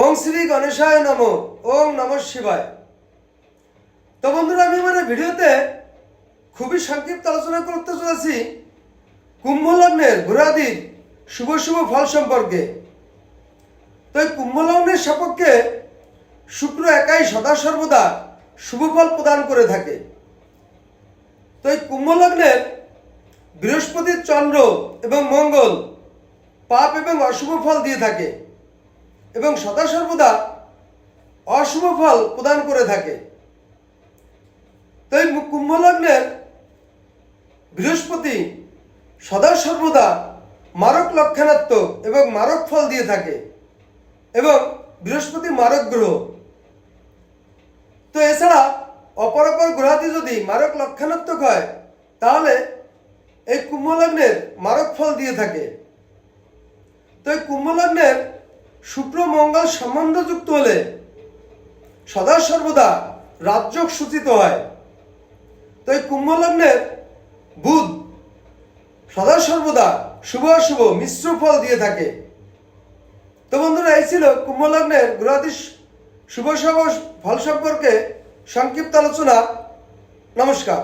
ওম শ্রী গণেশায় নমঃ। ওম নমঃ শিবায়। তো বন্ধুরা, আমি আমার ভিডিওতে খুবই সংক্ষিপ্ত আলোচনা করতে চলেছি কুম্ভ লগ্নের গ্রহাদির শুভ শুভ ফল সম্পর্কে। তো এই কুম্ভ লগ্নের সপক্ষে শুক্র একাই সদা সর্বদা শুভ ফল প্রদান করে থাকে। তো এই কুম্ভ লগ্নের বৃহস্পতি, চন্দ্র এবং মঙ্গল পাপ এবং অশুভ ফল দিয়ে থাকে এবং সদা সর্বদা অশুভ ফল প্রদান করে থাকে। তো এই কুম্ভ লগ্নের বৃহস্পতি সদা সর্বদা মারক লক্ষণাত্মক এবং মারক ফল দিয়ে থাকে এবং বৃহস্পতি মারক গ্রহ। তো এছাড়া অপর অপর গ্রহাদি যদি মারক লক্ষণাত্মক হয় তাহলে এই কুম্ভ লগ্নের মারক ফল দিয়ে থাকে। তো এই কুম্ভ লগ্নের শুক্র মঙ্গল সম্বন্ধযুক্ত হলে সদা সর্বদা রাজযোগ সূচিত হয়। তো এই কুম্ভ লগ্নের বুধ সদা সর্বদা শুভ অশুভ মিশ্র ফল দিয়ে থাকে। তো বন্ধুরা, এই ছিল কুম্ভ লগ্নের গ্রহাদি শুভ শুভ ফল সম্পর্কে সংক্ষিপ্ত আলোচনা। নমস্কার।